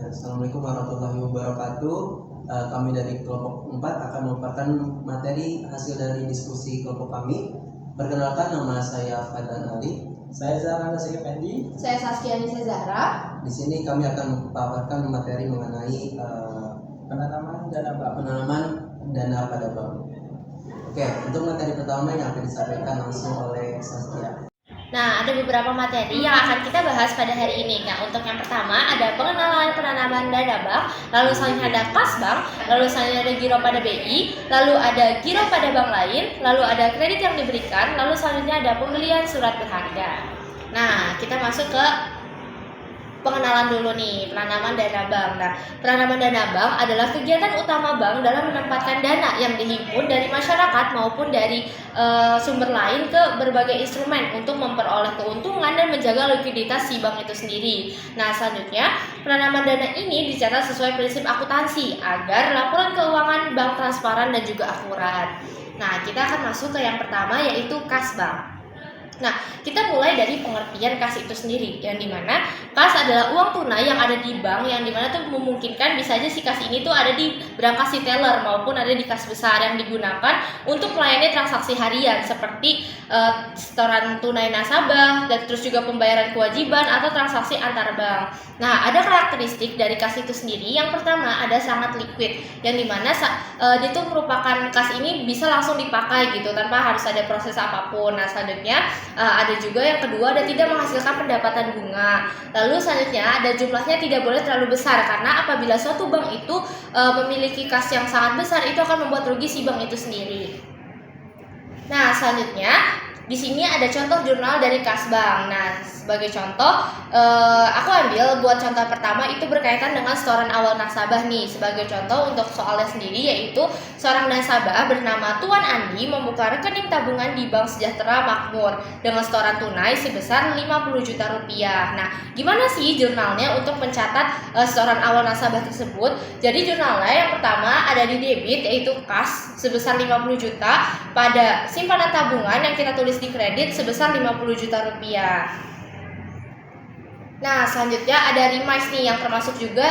Assalamualaikum warahmatullahi wabarakatuh. Kami dari kelompok 4 akan memaparkan materi hasil dari diskusi kelompok kami. Perkenalkan, nama saya Fadlan Ali. Saya Zahra Fendi. Saya Saskia Nisa Zahra. Di sini kami akan memaparkan materi mengenai Penanaman dana pada bank. Oke, untuk materi pertama yang akan disampaikan langsung oleh Saskia. Nah, ada beberapa materi yang akan kita bahas pada hari ini. Nah, untuk yang pertama ada pengenalan penanaman dana bank, lalu selanjutnya ada kas bank, lalu selanjutnya ada giro pada BI, lalu ada giro pada bank lain, lalu ada kredit yang diberikan, lalu selanjutnya ada pembelian surat berharga. Nah, kita masuk ke pengenalan dulu nih, penanaman dana bank. Nah, penanaman dana bank adalah kegiatan utama bank dalam menempatkan dana yang dihimpun dari masyarakat maupun dari sumber lain ke berbagai instrumen untuk memperoleh keuntungan dan menjaga likuiditas si bank itu sendiri. Nah, selanjutnya penanaman dana ini dicatat sesuai prinsip akuntansi agar laporan keuangan bank transparan dan juga akurat. Nah, kita akan masuk ke yang pertama, yaitu kas bank. Nah, kita mulai dari pengertian kas itu sendiri, yang dimana kas adalah uang tunai yang ada di bank, yang dimana tuh memungkinkan bisa aja si kas ini tuh ada di brankas si teller maupun ada di kas besar yang digunakan untuk melayani transaksi harian seperti setoran tunai nasabah, dan terus juga pembayaran kewajiban atau transaksi antar bank. Nah, ada karakteristik dari kas itu sendiri. Yang pertama, ada sangat liquid, yang dimana dia tuh merupakan kas ini bisa langsung dipakai gitu tanpa harus ada proses apapun. Nah, selanjutnya ada juga yang kedua, ada tidak menghasilkan pendapatan bunga. Lalu selanjutnya ada jumlahnya tidak boleh terlalu besar, karena apabila suatu bank itu memiliki kas yang sangat besar, itu akan membuat rugi si bank itu sendiri. Nah, selanjutnya di sini ada contoh jurnal dari kas bank. Nah, sebagai contoh, aku ambil buat contoh pertama itu berkaitan dengan setoran awal nasabah nih. Sebagai contoh untuk soalnya sendiri, yaitu seorang nasabah bernama Tuan Andi membuka rekening tabungan di Bank Sejahtera Makmur dengan setoran tunai sebesar 50 juta rupiah. Nah, gimana sih jurnalnya untuk mencatat setoran awal nasabah tersebut? Jadi jurnalnya yang pertama ada di debit, yaitu kas sebesar 50 juta pada simpanan tabungan yang kita tulis di kredit sebesar 50 juta rupiah. Nah, selanjutnya ada remise nih yang termasuk juga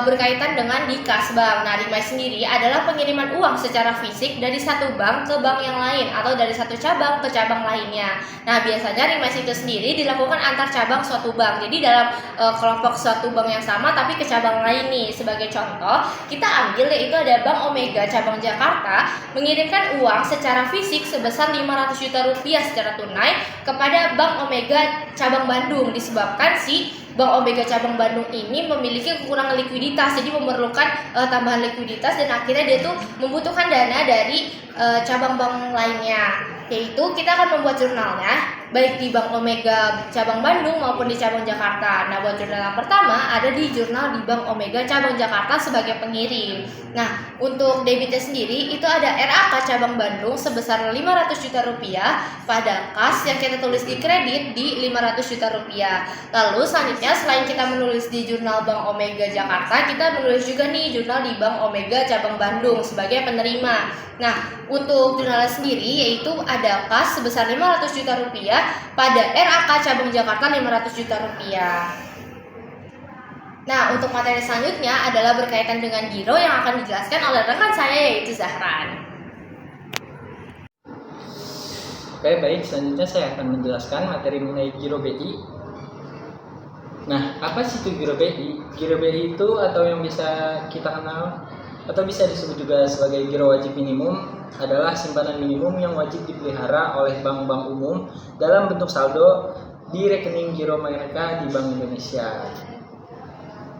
berkaitan dengan di kas bank. Nah, remise sendiri adalah pengiriman uang secara fisik dari satu bank ke bank yang lain atau dari satu cabang ke cabang lainnya. Nah, biasanya remise itu sendiri dilakukan antar cabang suatu bank. Jadi dalam kelompok suatu bank yang sama tapi ke cabang lain nih. Sebagai contoh, kita ambil yaitu ada Bank Omega cabang Jakarta mengirimkan uang secara fisik sebesar 500 juta rupiah secara tunai kepada Bank Omega cabang Bandung, disebabkan si Bank Omega cabang Bandung ini memiliki kekurangan likuiditas, jadi memerlukan tambahan likuiditas, dan akhirnya dia tuh membutuhkan dana dari cabang bank lainnya. Yaitu kita akan membuat jurnalnya baik di Bank Omega cabang Bandung maupun di cabang Jakarta. Nah, buat jurnal yang pertama ada di jurnal di Bank Omega cabang Jakarta sebagai pengirim. Nah, untuk debitnya sendiri itu ada RAK cabang Bandung sebesar 500 juta rupiah pada kas yang kita tulis di kredit di 500 juta rupiah. Lalu selanjutnya selain kita menulis di jurnal Bank Omega Jakarta, kita menulis juga nih jurnal di Bank Omega cabang Bandung sebagai penerima. Nah, untuk jurnalnya sendiri yaitu ada kas sebesar 500 juta rupiah pada RAK cabang Jakarta 500 juta rupiah. Nah, untuk materi selanjutnya adalah berkaitan dengan giro yang akan dijelaskan oleh rekan saya, yaitu Zahran. Oke, baik. Selanjutnya saya akan menjelaskan materi mengenai giro BI. Nah, apa sih itu giro BI? Giro BI itu atau yang bisa kita kenal atau bisa disebut juga sebagai giro wajib minimum adalah simpanan minimum yang wajib dipelihara oleh bank-bank umum dalam bentuk saldo di rekening giro mereka di Bank Indonesia.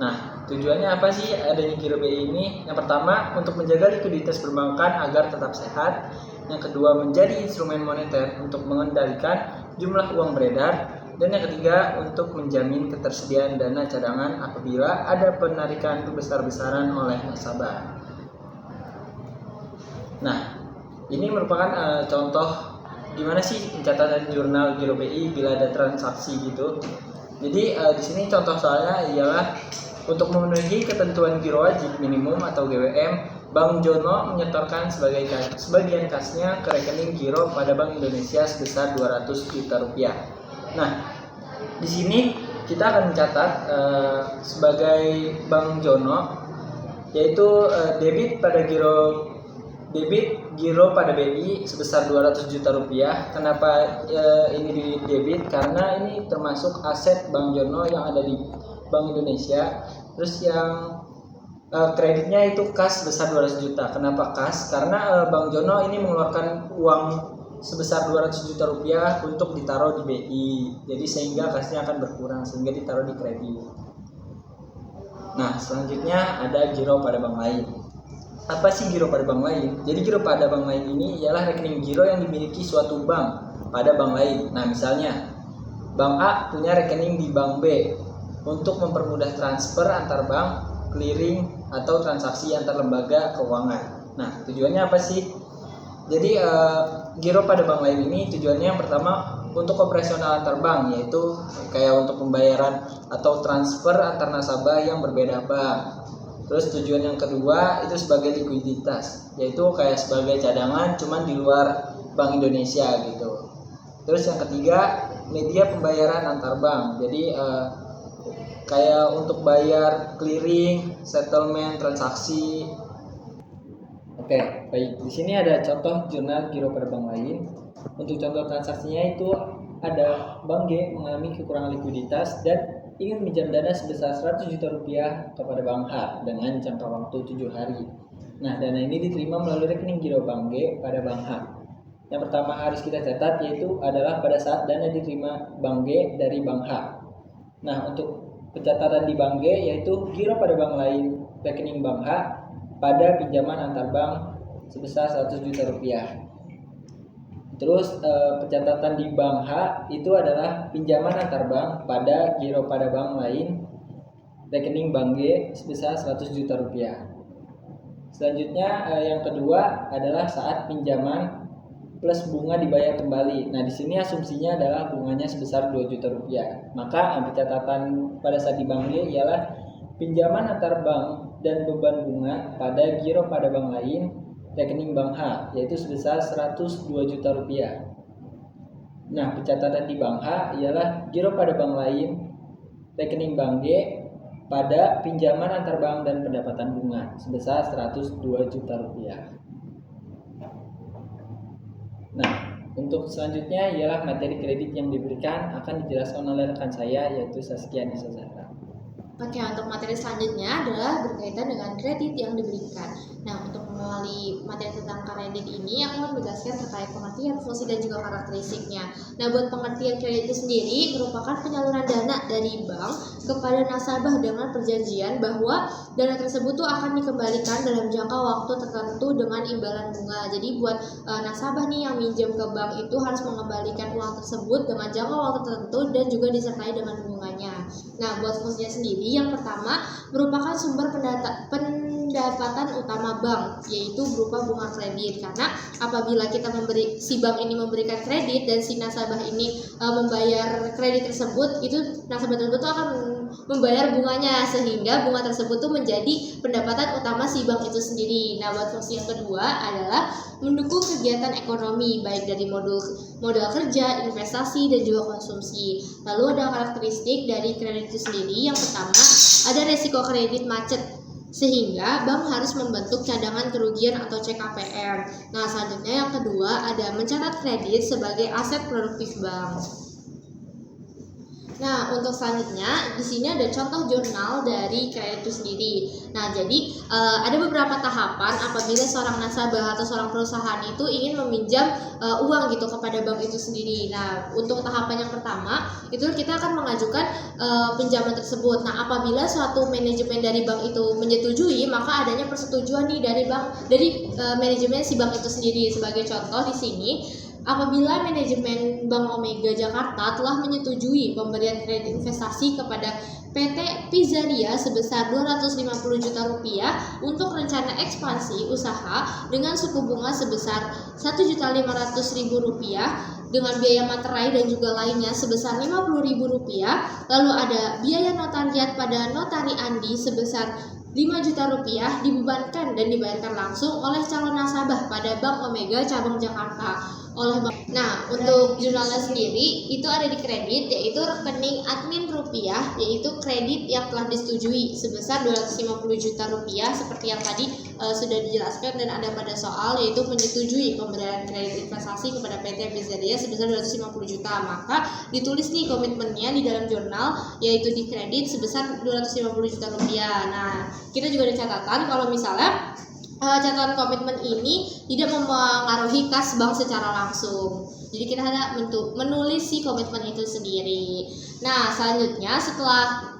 Nah, tujuannya apa sih adanya giro BI ini? Yang pertama, untuk menjaga likuiditas perbankan agar tetap sehat. Yang kedua, menjadi instrumen moneter untuk mengendalikan jumlah uang beredar. Dan yang ketiga, untuk menjamin ketersediaan dana cadangan apabila ada penarikan besar-besaran oleh nasabah. Nah, ini merupakan contoh gimana sih pencatatan jurnal giro BI bila ada transaksi gitu. Jadi di sini contoh soalnya ialah untuk memenuhi ketentuan giro wajib minimum atau GWM, Bank Jono menyetorkan sebagian kasnya ke rekening giro pada Bank Indonesia sebesar 200 juta rupiah. Nah, di sini kita akan mencatat sebagai Bank Jono, yaitu debit giro pada BI sebesar 200 juta rupiah. Kenapa ini di debit? Karena ini termasuk aset Bank Jono yang ada di Bank Indonesia. Terus yang kreditnya itu kas sebesar 200 juta. Kenapa kas? Karena Bank Jono ini mengeluarkan uang sebesar 200 juta rupiah untuk ditaruh di BI. Jadi sehingga kasnya akan berkurang sehingga ditaruh di kredit. Nah, selanjutnya ada giro pada bank lain. Apa sih giro pada bank lain? Jadi giro pada bank lain ini ialah rekening giro yang dimiliki suatu bank pada bank lain. Nah, misalnya Bank A punya rekening di Bank B untuk mempermudah transfer antar bank, clearing atau transaksi antar lembaga keuangan. Nah, tujuannya apa sih? Jadi giro pada bank lain ini tujuannya yang pertama untuk operasional antar bank, yaitu kayak untuk pembayaran atau transfer antar nasabah yang berbeda bank. Terus tujuan yang kedua itu sebagai likuiditas, yaitu kayak sebagai cadangan cuman di luar Bank Indonesia gitu. Terus yang ketiga media pembayaran antar bank. Jadi kayak untuk bayar clearing, settlement, transaksi. Oke, baik. Di sini ada contoh jurnal giro pada bank lain. Untuk contoh transaksinya itu ada Bank G mengalami kekurangan likuiditas dan ingin meminjam dana sebesar 100 juta rupiah kepada Bank H dengan jangka waktu 7 hari. Nah, dana ini diterima melalui rekening giro Bank G pada Bank H. Yang pertama harus kita catat yaitu adalah pada saat dana diterima Bank G dari Bank H. Nah, untuk pencatatan di Bank G yaitu giro pada bank lain rekening Bank H pada pinjaman antar bank sebesar 100 juta rupiah. Terus pencatatan di Bank H itu adalah pinjaman antar bank pada giro pada bank lain rekening Bank G sebesar 100 juta rupiah. Selanjutnya yang kedua adalah saat pinjaman plus bunga dibayar kembali. Nah, di sini asumsinya adalah bunganya sebesar 2 juta rupiah. Maka pencatatan pada saat di Bank G ialah pinjaman antar bank dan beban bunga pada giro pada bank lain rekening Bank H, yaitu sebesar 102 juta rupiah. Nah, pencatatan di Bank H ialah giro pada bank lain rekening Bank G pada pinjaman antar bank dan pendapatan bunga sebesar 102 juta rupiah. Nah, untuk selanjutnya ialah materi kredit yang diberikan akan dijelaskan oleh rekan saya yaitu Saskia Nisa Zahra. Oke, untuk materi selanjutnya adalah berkaitan dengan kredit yang diberikan. Nah, untuk mengawali materi tentang kredit ini, aku akan menjelaskan terkait pengertian, fungsi, dan juga karakteristiknya. Nah, buat pengertian kredit itu sendiri merupakan penyaluran dana dari bank kepada nasabah dengan perjanjian bahwa dana tersebut tuh akan dikembalikan dalam jangka waktu tertentu dengan imbalan bunga. Jadi buat nasabah nih yang minjem ke bank itu harus mengembalikan uang tersebut dengan jangka waktu tertentu dan juga disertai dengan bunganya. Nah, buat fungsinya sendiri, yang pertama merupakan sumber pendapatan utama bank, yaitu berupa bunga kredit. Karena apabila kita si bank ini memberikan kredit dan si nasabah ini membayar kredit tersebut, itu nasabah tersebut akan membayar bunganya, sehingga bunga tersebut tuh menjadi pendapatan utama si bank itu sendiri. Nah, buat fungsi yang kedua adalah mendukung kegiatan ekonomi baik dari modal kerja, investasi, dan juga konsumsi. Lalu ada karakteristik dari kredit itu sendiri. Yang pertama ada resiko kredit macet, sehingga bank harus membentuk cadangan kerugian atau CKPR. Nah, selanjutnya yang kedua ada mencatat kredit sebagai aset produktif bank. Nah, untuk selanjutnya di sini ada contoh jurnal dari kredit itu sendiri. Nah, jadi ada beberapa tahapan apabila seorang nasabah atau seorang perusahaan itu ingin meminjam uang gitu kepada bank itu sendiri. Nah, untuk tahapan yang pertama itu kita akan mengajukan pinjaman tersebut. Nah, apabila suatu manajemen dari bank itu menyetujui, maka adanya persetujuan nih dari manajemen si bank itu sendiri. Sebagai contoh di sini, apabila manajemen Bank Omega Jakarta telah menyetujui pemberian kredit investasi kepada PT Pizzaria sebesar 250 juta rupiah untuk rencana ekspansi usaha dengan suku bunga sebesar 1.500.000 rupiah dengan biaya materai dan juga lainnya sebesar 50.000 rupiah. Lalu ada biaya notariat pada Notari Andi sebesar 5 juta rupiah dibebankan dan dibayarkan langsung oleh calon nasabah pada Bank Omega Cabang Jakarta. oleh bank. Nah, untuk jurnalnya sendiri itu ada di kredit, yaitu rekening admin rupiah, yaitu kredit yang telah disetujui sebesar 250 juta rupiah seperti yang tadi sudah dijelaskan dan ada pada soal, yaitu menyetujui pemberian kredit investasi kepada PT Bizaria sebesar 250 juta. Maka ditulis nih komitmennya di dalam jurnal, yaitu di kredit sebesar 250 juta rupiah. Nah, kita juga ada catatan kalau misalnya catatan komitmen ini tidak mempengaruhi kas bank secara langsung. Jadi kita ada menulis si komitmen itu sendiri. Nah, selanjutnya setelah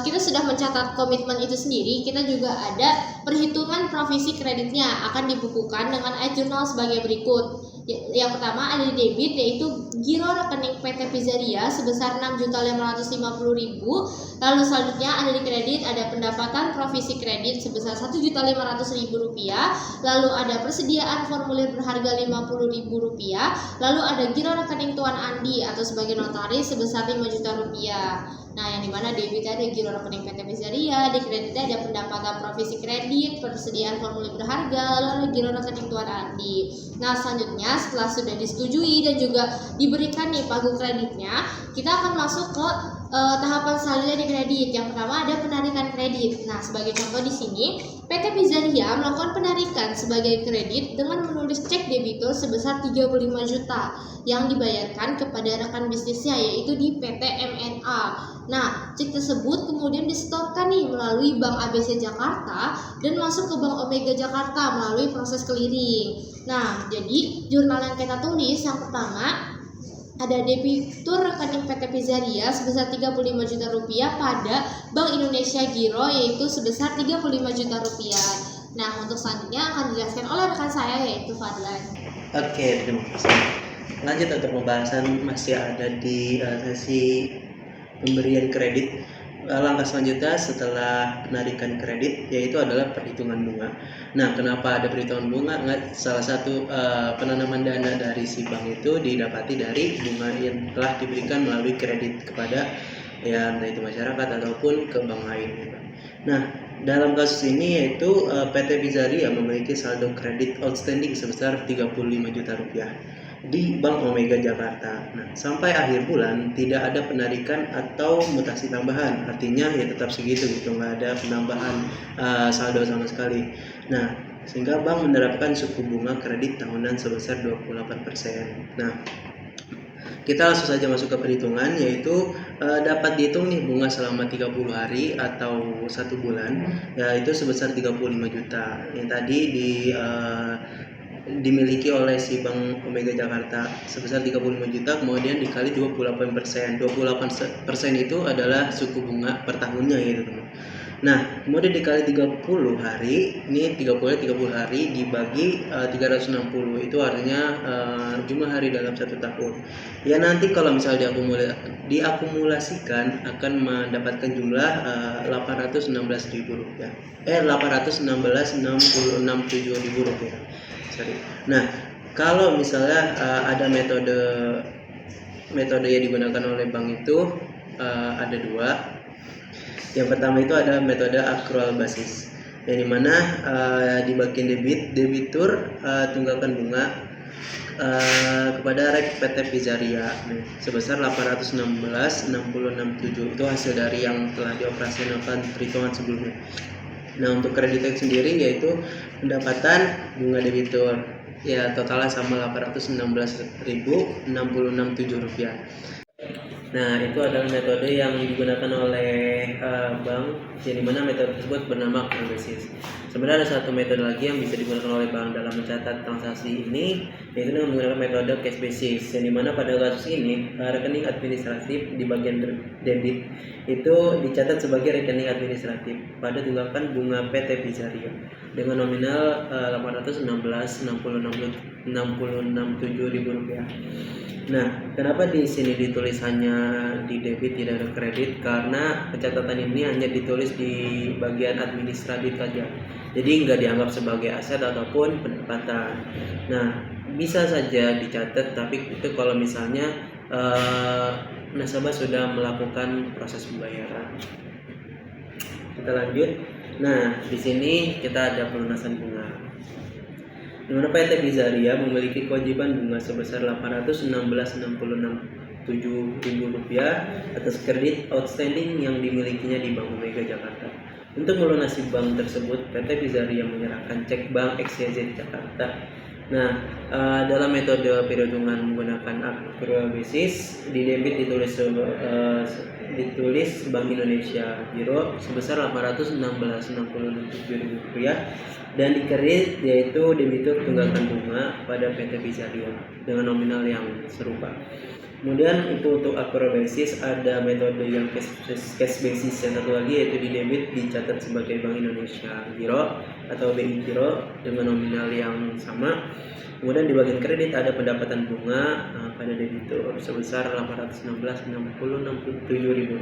kita sudah mencatat komitmen itu sendiri, kita juga ada perhitungan provisi kreditnya akan dibukukan dengan jurnal sebagai berikut. Yang pertama ada di debit, yaitu giro rekening PT Bizaria sebesar 6.550.000. Lalu selanjutnya ada di kredit, ada pendapatan provisi kredit sebesar 1.500.000 rupiah. Lalu ada persediaan formulir berharga 50.000 rupiah. Lalu ada giro rekening Tuan Andi atau sebagai notaris sebesar 5 juta rupiah. Nah, yang dimana debitnya ada giro rekening PT Bizaria, di kreditnya ada pendapatan provisi kredit, persediaan formulir berharga, lalu ada giro rekening Tuan Andi. Nah, selanjutnya setelah sudah disetujui dan juga diberikan nih pagu kreditnya, kita akan masuk ke tahapan selanjutnya di kredit. Yang pertama ada penarikan kredit. Nah, sebagai contoh di sini, PT Bizaria melakukan penarikan sebagai kredit dengan menulis cek debitur sebesar 35 juta yang dibayarkan kepada rekan bisnisnya, yaitu di PT MNA. Nah, cek tersebut kemudian disetorkan nih melalui Bank ABC Jakarta dan masuk ke Bank Omega Jakarta melalui proses clearing. Nah, jadi jurnal yang kita tulis yang pertama ada debitur rekening PT Bizaria sebesar 35 juta rupiah pada Bank Indonesia Giro, yaitu sebesar 35 juta rupiah. Nah, untuk selanjutnya akan dijelaskan oleh rekan saya, yaitu Fadlan. Oke, terima kasih. Lanjut untuk pembahasan masih ada di sesi pemberian kredit. Langkah selanjutnya setelah penarikan kredit yaitu adalah perhitungan bunga. Nah, kenapa ada perhitungan bunga? Salah satu penanaman dana dari si bank itu didapati dari bunga yang telah diberikan melalui kredit kepada entah itu masyarakat ataupun ke bank lain. Nah, dalam kasus ini yaitu PT Bizaria memiliki saldo kredit outstanding sebesar 35 juta rupiah di Bank Omega Jakarta. Nah, sampai akhir bulan tidak ada penarikan atau mutasi tambahan, artinya ya tetap segitu gitu, nggak ada penambahan saldo sama sekali. Nah, sehingga bank menerapkan suku bunga kredit tahunan sebesar 28%. Nah, kita langsung saja masuk ke perhitungan, yaitu dapat dihitung nih bunga selama 30 hari atau 1 bulan, yaitu sebesar 35 juta yang tadi dimiliki oleh si Bank Omega Jakarta sebesar 35 juta, kemudian dikali 28%. 28% itu adalah suku bunga per tahunnya gitu teman. Nah, kemudian dikali 30 hari, ini 30 hari dibagi 360, itu artinya jumlah hari dalam 1 tahun. Ya, nanti kalau misalnya diakumulasikan akan mendapatkan jumlah 816.000 rupiah. 866.067 rupiah. Nah, kalau misalnya ada metode yang digunakan oleh bank itu ada 2. Yang pertama itu ada metode accrual basis, yang dimana di bagian debitur tunggakan bunga kepada rek PT Bizaria sebesar 816.667. Itu hasil dari yang telah dioperasionalkan perhitungan sebelumnya. Nah, untuk kredit sendiri yaitu pendapatan bunga debitur ya totalnya sama 816.667 rupiah. Nah, itu adalah metode yang digunakan oleh bank, yang dimana metode tersebut bernama accrual basis. Sebenarnya ada satu metode lagi yang bisa digunakan oleh bank dalam mencatat transaksi ini, yaitu dengan menggunakan metode cash basis, yang dimana pada kasus ini rekening administratif di bagian debit itu dicatat sebagai rekening administratif pada tunggakan bunga PT Bizaria dengan nominal 816.667 rupiah. Nah, kenapa di sini ditulis hanya di debit tidak ada kredit? Karena pencatatan ini hanya ditulis di bagian administratif saja, jadi nggak dianggap sebagai aset ataupun pendapatan. Nah, bisa saja dicatat, tapi itu kalau misalnya nasabah sudah melakukan proses pembayaran. Kita lanjut. Nah, di sini kita ada pelunasan bunga. di mana PT Bizaria memiliki kewajiban bunga sebesar Rp816,66,7.000 atas kredit outstanding yang dimilikinya di Bank Omega Jakarta. Untuk melunasi bank tersebut, PT Bizaria menyerahkan cek bank XYZ Jakarta. Nah, dalam metode perhitungan menggunakan accrual basis, di debit ditulis Bank Indonesia Giro sebesar Rp816,66,7.000 dan di kredit yaitu debitur tunggakan bunga pada PT Bizaria dengan nominal yang serupa. Kemudian itu untuk accrual basis, ada metode yang cash basis yang satu lagi yaitu di debit dicatat sebagai Bank Indonesia Giro atau BI Giro dengan nominal yang sama. Kemudian di bagian kredit ada pendapatan bunga pada debitur sebesar Rp816,66,7.000.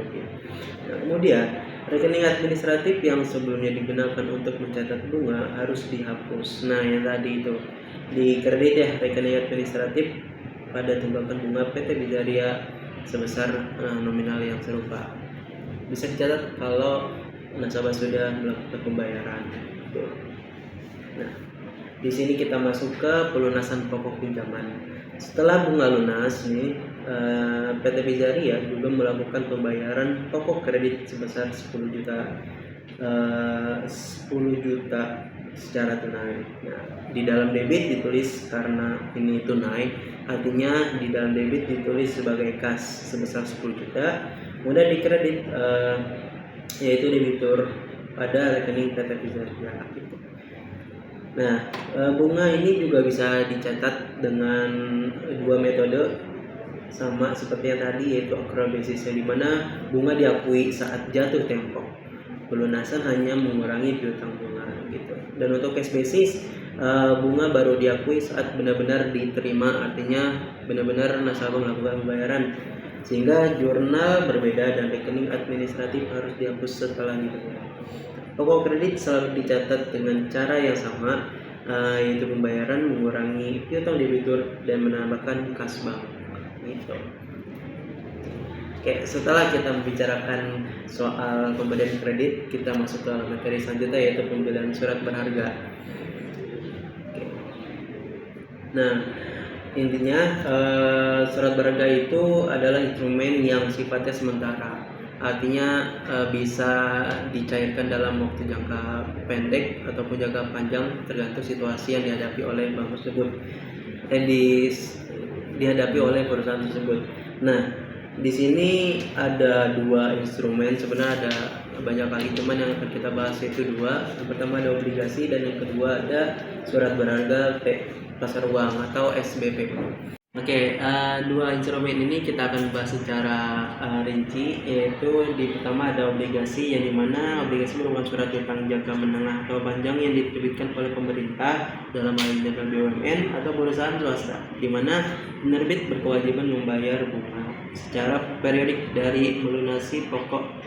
Nah, kemudian rekening administratif yang sebelumnya digunakan untuk mencatat bunga harus dihapus. Nah, yang tadi itu di kredit ya, rekening administratif pada tunggakan bunga PT Bizaria sebesar nominal yang serupa. Bisa dicatat kalau nasabah sudah melakukan pembayaran. Nah, di sini kita masuk ke pelunasan pokok pinjaman. Setelah bunga lunas nih, PT Bizaria juga melakukan pembayaran pokok kredit sebesar 10 juta secara tunai. Nah, di dalam debit ditulis karena ini tunai, artinya di dalam debit ditulis sebagai kas sebesar 10 juta. Kemudian di kredit yaitu debitur pada rekening PT Bizaria gitu. Nah, bunga ini juga bisa dicatat dengan dua metode sama seperti yang tadi, yaitu accrual basis yang dimana bunga diakui saat jatuh tempo. Pelunasan hanya mengurangi piutang bunga gitu. Dan untuk cash basis, bunga baru diakui saat benar-benar diterima, artinya benar-benar nasabah melakukan pembayaran. Sehingga jurnal berbeda dan rekening administratif harus dihapus setelah dibayar. Pokok kredit selalu dicatat dengan cara yang sama, yaitu pembayaran mengurangi piutang debitur dan menambahkan kas bank. Gitu. Oke, setelah kita membicarakan soal pemberian kredit, kita masuk ke materi selanjutnya yaitu pembelian surat berharga. Oke. Nah, intinya surat berharga itu adalah instrumen yang sifatnya sementara. Artinya bisa dicairkan dalam waktu jangka pendek ataupun jangka panjang tergantung situasi yang dihadapi oleh bank tersebut dan dihadapi oleh perusahaan tersebut. Nah, di sini ada dua instrumen, sebenarnya ada banyak kali, cuman yang akan kita bahas itu dua. Yang pertama ada obligasi dan yang kedua ada surat berharga pasar uang atau SBP. Oke, dua instrumen ini kita akan bahas secara rinci, yaitu di pertama ada obligasi, yang dimana obligasi merupakan surat utang jangka menengah atau panjang yang diterbitkan oleh pemerintah dalam hal ini BUMN atau perusahaan swasta, di mana penerbit berkewajiban membayar bunga secara periodik dari melunasi pokok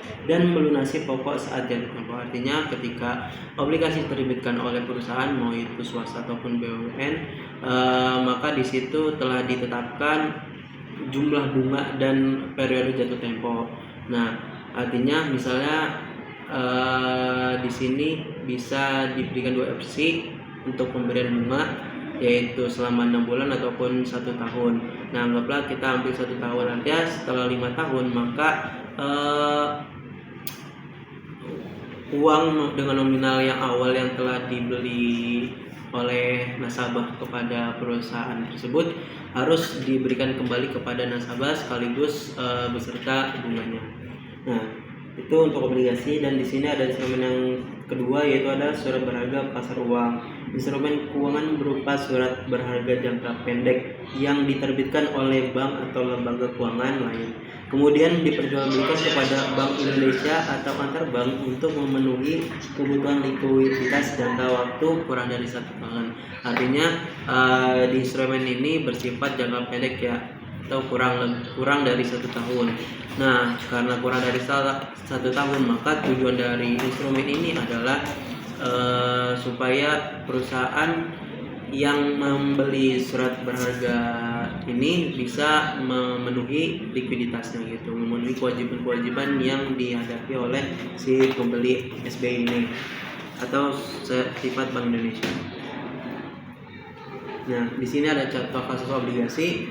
saat jatuh tempo. Artinya ketika obligasi diterbitkan oleh perusahaan mau itu swasta ataupun BUMN, maka di situ telah ditetapkan jumlah bunga dan periode jatuh tempo. Nah, artinya misalnya di sini bisa diberikan dua opsi untuk pemberian bunga, yaitu selama 6 bulan ataupun 1 tahun. Nah, anggaplah kita ambil 1 tahun, artinya setelah 5 tahun maka uang dengan nominal yang awal yang telah dibeli oleh nasabah kepada perusahaan tersebut harus diberikan kembali kepada nasabah sekaligus beserta bunganya. Nah, itu untuk obligasi. Dan di sini ada instrumen yang kedua, yaitu ada surat berharga pasar uang. Instrumen keuangan berupa surat berharga jangka pendek yang diterbitkan oleh bank atau lembaga keuangan lain, kemudian diperjualbelikan kepada Bank Indonesia atau antar bank untuk memenuhi kebutuhan likuiditas jangka waktu kurang dari 1 tahun. Artinya di instrumen ini bersifat jangka pendek ya, atau kurang dari 1 tahun. Nah, karena kurang dari 1 tahun, maka tujuan dari instrumen ini adalah supaya perusahaan yang membeli surat berharga ini bisa memenuhi likuiditasnya gitu, memenuhi kewajiban-kewajiban yang dihadapi oleh si pembeli SBI ini atau sifat Bank Indonesia. Nah, di sini ada contoh kasus obligasi.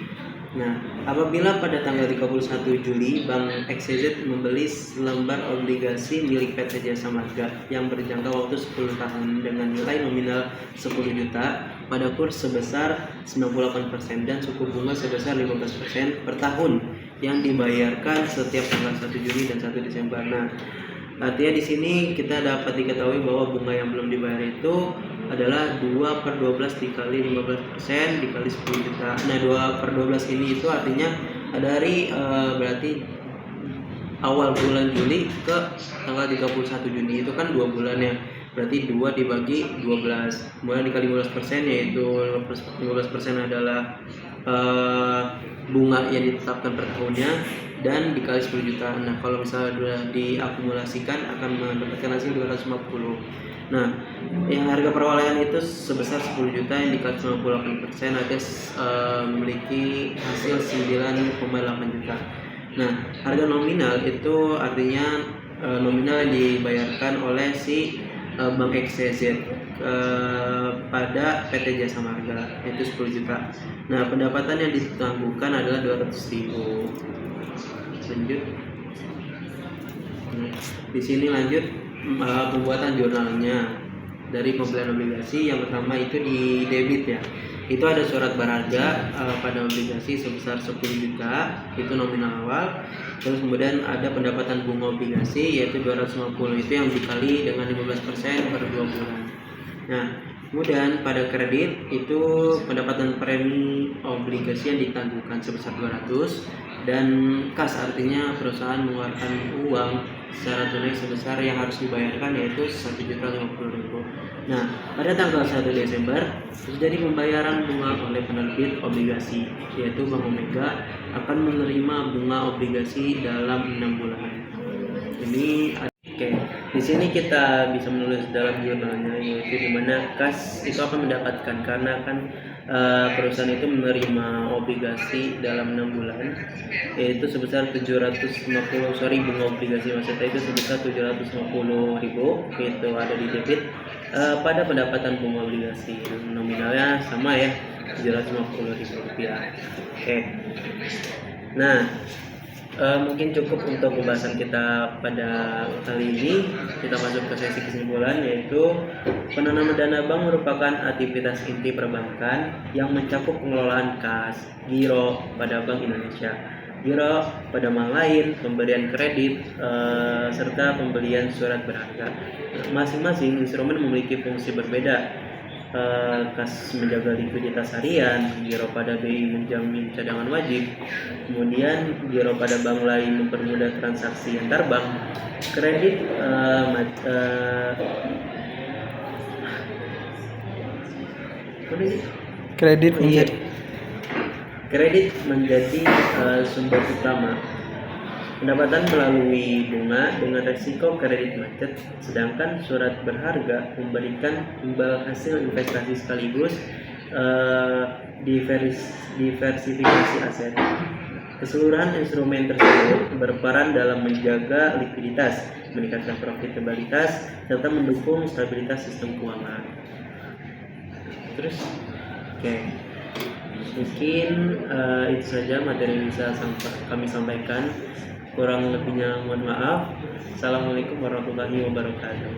Nah, apabila pada tanggal 31 Juli Bank XYZ membeli lembar obligasi milik PT Jasa Marga yang berjangka waktu 10 tahun dengan nilai nominal 10 juta pada kurs sebesar 98% dan suku bunga sebesar 15% per tahun yang dibayarkan setiap tanggal 1 Juli dan 1 Desember. Nah, artinya di sini kita dapat diketahui bahwa bunga yang belum dibayar itu adalah 2/12 dikali 15% dikali 10 juta. Nah, 2/12 ini itu artinya dari berarti awal bulan Juli ke tanggal 31 Juni itu kan 2 bulan ya. Berarti 2 dibagi 12. Kemudian dikali 15% yaitu 15% adalah bunga yang ditetapkan per tahunnya dan dikali 10 juta. Nah, kalau misalnya sudah diakumulasikan akan mendapatkan hasil 250. Nah, yang harga perwalian itu sebesar 10 juta yang dikali 98% alias memiliki hasil 9,8 juta. Nah, harga nominal itu artinya nominal yang dibayarkan oleh si Bank XYZ pada PT Jasa Marga yaitu 10 juta. Nah, pendapatan yang ditangguhkan adalah 200.000. Lanjut. Di sini lanjut pembuatan jurnalnya dari pembelian obligasi. Yang pertama itu di debit ya. Itu ada surat berharga pada obligasi sebesar 10 juta itu nominal awal. Terus kemudian ada pendapatan bunga obligasi yaitu 250 itu yang dikali dengan 15% per 2 bulan. Nah, kemudian pada kredit itu pendapatan premi obligasi yang ditangguhkan sebesar 200 dan kas artinya perusahaan mengeluarkan uang secara tunai sebesar yang harus dibayarkan yaitu 1.050.000. Nah, pada tanggal 1 Desember terjadi pembayaran bunga oleh penerbit obligasi yaitu Bank Omega akan menerima bunga obligasi dalam 6 bulan. Ini oke. Di sini kita bisa menulis dalam jurnalnya yaitu di mana kas itu akan mendapatkan karena kan perusahaan itu menerima obligasi dalam 6 bulan yaitu sebesar 750 bunga obligasi maksudnya itu sebesar 750.000 itu ada di debit pada pendapatan bunga obligasi nominalnya sama ya 750.000 rupiah. Oke. Nah, mungkin cukup untuk pembahasan kita pada kali ini. Kita masuk ke sesi kesimpulan yaitu penanaman dana bank merupakan aktivitas inti perbankan yang mencakup pengelolaan kas, giro pada Bank Indonesia, giro pada bank lain, pemberian kredit serta pembelian surat berharga. Masing-masing instrumen memiliki fungsi berbeda. Kas menjaga likuiditas harian, giro pada BI menjamin cadangan wajib, kemudian giro pada bank lain mempermudah transaksi antar bank, kredit kredit menjadi sumber utama pendapatan melalui bunga dengan resiko kredit macet, sedangkan surat berharga memberikan imbal hasil investasi sekaligus diversifikasi aset. Keseluruhan instrumen tersebut berperan dalam menjaga likuiditas, meningkatkan profitabilitas, serta mendukung stabilitas sistem keuangan. Terus, oke. Mungkin itu saja materi yang bisa kami sampaikan. Kurang lebihnya mohon maaf. Assalamualaikum warahmatullahi wabarakatuh.